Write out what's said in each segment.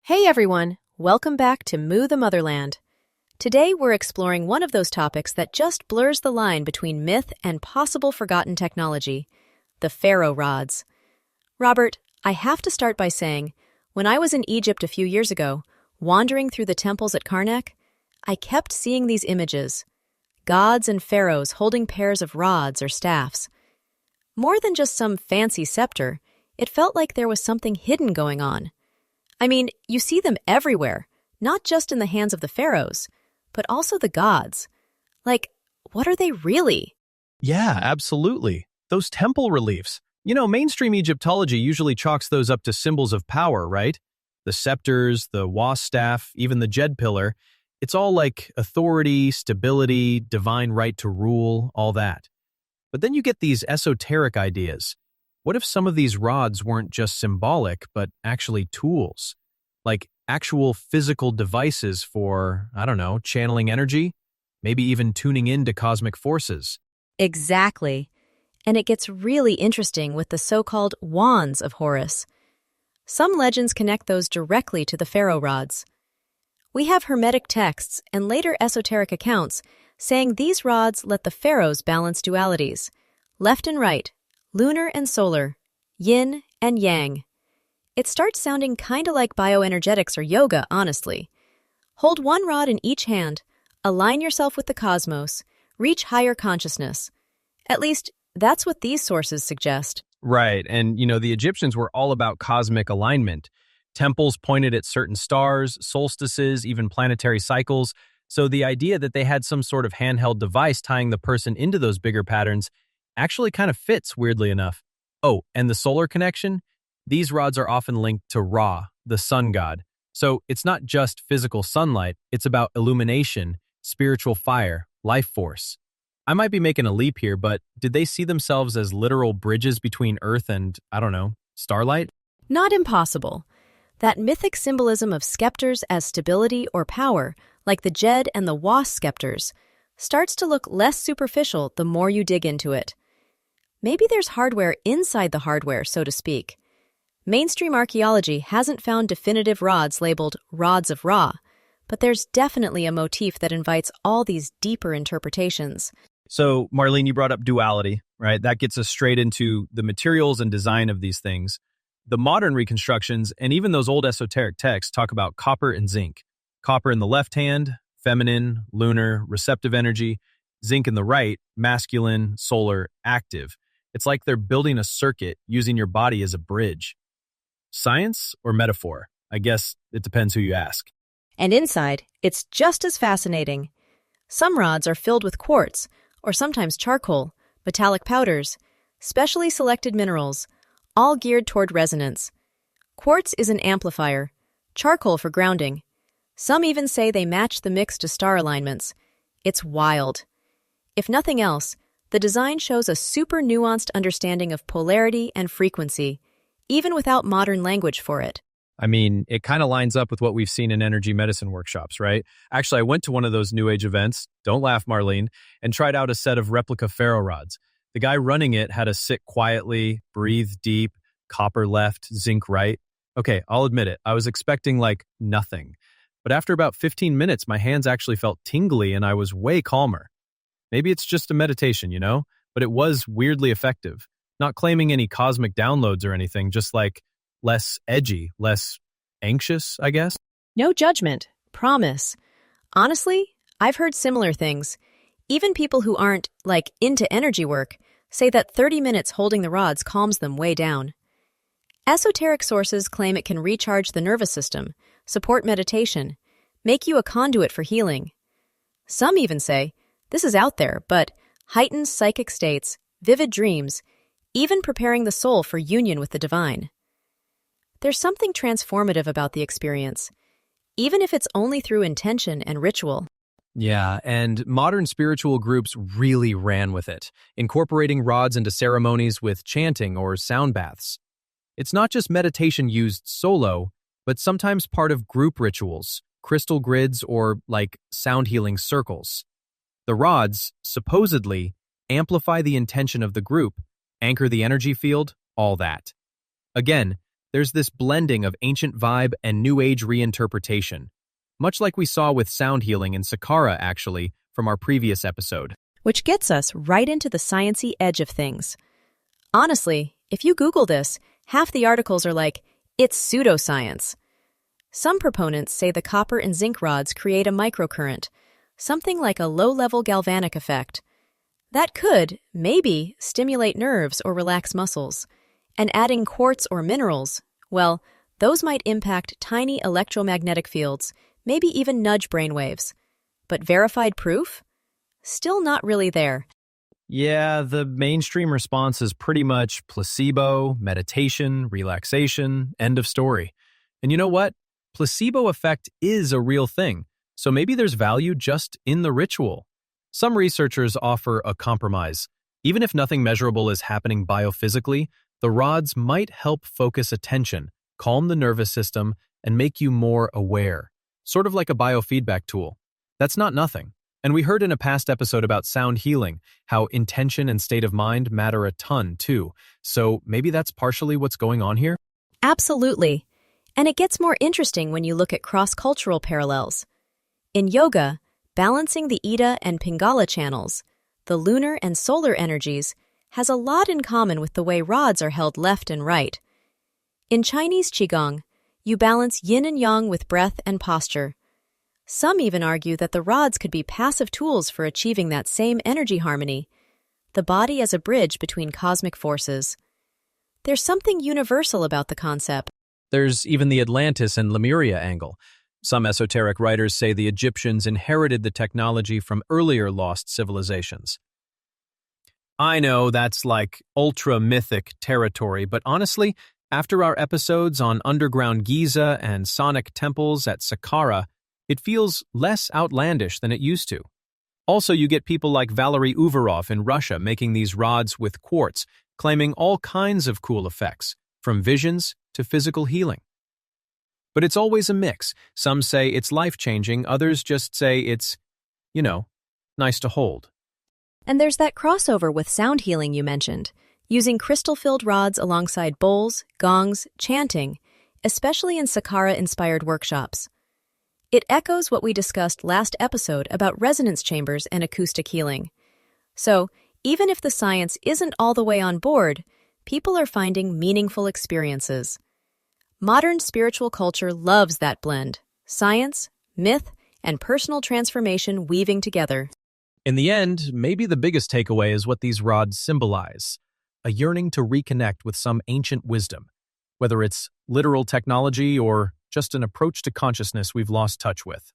Hey everyone, welcome back to Moo the Motherland. Today we're exploring one of those topics that just blurs the line between myth and possible forgotten technology, the Pharaoh Rods. Robert, I have to start by saying, when I was in Egypt a few years ago, wandering through the temples at Karnak, I kept seeing these images, gods and pharaohs holding pairs of rods or staffs. More than just some fancy scepter, it felt like there was something hidden going on. I mean, you see them everywhere, not just in the hands of the pharaohs, but also the gods. Like, what are they really? Yeah, absolutely. Those temple reliefs. Mainstream Egyptology usually chalks those up to symbols of power, right? The scepters, the was staff, even the Jed pillar. It's all like authority, stability, divine right to rule, all that. But then you get these esoteric ideas. What if some of these rods weren't just symbolic, but actually tools? Like actual physical devices for, channeling energy? Maybe even tuning into cosmic forces. Exactly. And it gets really interesting with the so-called wands of Horus. Some legends connect those directly to the Pharaoh rods. We have Hermetic texts and later esoteric accounts saying these rods let the pharaohs balance dualities, left and right, lunar and solar, yin and yang. It starts sounding kinda like bioenergetics or yoga, honestly. Hold one rod in each hand, align yourself with the cosmos, reach higher consciousness. At least, that's what these sources suggest. Right, and the Egyptians were all about cosmic alignment. Temples pointed at certain stars, solstices, even planetary cycles. So the idea that they had some sort of handheld device tying the person into those bigger patterns actually kind of fits, weirdly enough. Oh, and the solar connection? These rods are often linked to Ra, the sun god. So it's not just physical sunlight, it's about illumination, spiritual fire, life force. I might be making a leap here, but did they see themselves as literal bridges between Earth and, starlight? Not impossible. That mythic symbolism of scepters as stability or power, like the Jed and the Was scepters, starts to look less superficial the more you dig into it. Maybe there's hardware inside the hardware, so to speak. Mainstream archaeology hasn't found definitive rods labeled rods of Ra, but there's definitely a motif that invites all these deeper interpretations. So, Marlene, you brought up duality, right? That gets us straight into the materials and design of these things. The modern reconstructions and even those old esoteric texts talk about copper and zinc. Copper in the left hand, feminine, lunar, receptive energy. Zinc in the right, masculine, solar, active. It's like they're building a circuit using your body as a bridge. Science or metaphor? I guess it depends who you ask. And inside, it's just as fascinating. Some rods are filled with quartz, or sometimes charcoal, metallic powders, specially selected minerals, all geared toward resonance. Quartz is an amplifier, charcoal for grounding. Some even say they match the mix to star alignments. It's wild. If nothing else, the design shows a super nuanced understanding of polarity and frequency, even without modern language for it. I mean, it kind of lines up with what we've seen in energy medicine workshops, right? Actually, I went to one of those New Age events, don't laugh, Marlene, and tried out a set of replica Pharaoh rods. The guy running it had us sit quietly, breathe deep, copper left, zinc right. Okay, I'll admit it, I was expecting nothing. But after about 15 minutes, my hands actually felt tingly and I was way calmer. Maybe it's just a meditation, but it was weirdly effective. Not claiming any cosmic downloads or anything, just less edgy, less anxious, I guess. No judgment, promise. Honestly, I've heard similar things. Even people who aren't, into energy work say that 30 minutes holding the rods calms them way down. Esoteric sources claim it can recharge the nervous system, support meditation, make you a conduit for healing. Some even say, this is out there, but heightens psychic states, vivid dreams, even preparing the soul for union with the divine. There's something transformative about the experience, even if it's only through intention and ritual. Yeah, and modern spiritual groups really ran with it, incorporating rods into ceremonies with chanting or sound baths. It's not just meditation used solo, but sometimes part of group rituals, crystal grids, or sound healing circles. The rods, supposedly, amplify the intention of the group, anchor the energy field, all that. Again, There's this blending of ancient vibe and New Age reinterpretation, much like we saw with sound healing in Saqqara, actually, from our previous episode. Which gets us right into the sciencey edge of things. Honestly, if you Google this, half the articles are like, it's pseudoscience. Some proponents say the copper and zinc rods create a microcurrent, something like a low-level galvanic effect. That could, maybe, stimulate nerves or relax muscles. And adding quartz or minerals, well, those might impact tiny electromagnetic fields, maybe even nudge brainwaves. But verified proof? Still not really there. Yeah, the mainstream response is pretty much placebo, meditation, relaxation, end of story. And you know what? Placebo effect is a real thing, so maybe there's value just in the ritual. Some researchers offer a compromise. Even if nothing measurable is happening biophysically, the rods might help focus attention, calm the nervous system, and make you more aware. Sort of like a biofeedback tool. That's not nothing. And we heard in a past episode about sound healing, how intention and state of mind matter a ton too. So maybe that's partially what's going on here? Absolutely. And it gets more interesting when you look at cross-cultural parallels. In yoga, balancing the Ida and Pingala channels, the lunar and solar energies, has a lot in common with the way rods are held left and right. In Chinese Qigong, you balance yin and yang with breath and posture. Some even argue that the rods could be passive tools for achieving that same energy harmony, the body as a bridge between cosmic forces. There's something universal about the concept. There's even the Atlantis and Lemuria angle. Some esoteric writers say the Egyptians inherited the technology from earlier lost civilizations. I know that's like ultra-mythic territory, but honestly, after our episodes on underground Giza and sonic temples at Saqqara, it feels less outlandish than it used to. Also, you get people like Valery Uvarov in Russia making these rods with quartz, claiming all kinds of cool effects, from visions to physical healing. But it's always a mix. Some say it's life-changing, others just say it's, nice to hold. And there's that crossover with sound healing you mentioned, using crystal-filled rods alongside bowls, gongs, chanting, especially in Saqqara-inspired workshops. It echoes what we discussed last episode about resonance chambers and acoustic healing. So, even if the science isn't all the way on board, people are finding meaningful experiences. Modern spiritual culture loves that blend, science, myth, and personal transformation weaving together. In the end, maybe the biggest takeaway is what these rods symbolize, a yearning to reconnect with some ancient wisdom, whether it's literal technology or just an approach to consciousness we've lost touch with.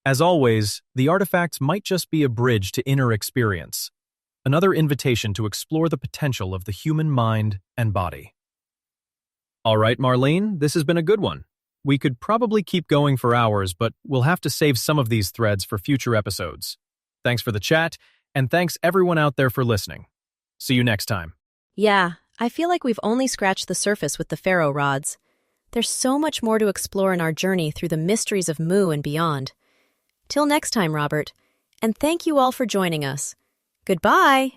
As always, the artifacts might just be a bridge to inner experience, another invitation to explore the potential of the human mind and body. All right, Marlene, this has been a good one. We could probably keep going for hours, but we'll have to save some of these threads for future episodes. Thanks for the chat, and thanks everyone out there for listening. See you next time. Yeah, I feel like we've only scratched the surface with the Pharaoh Rods. There's so much more to explore in our journey through the mysteries of Mu and beyond. Till next time, Robert, and thank you all for joining us. Goodbye!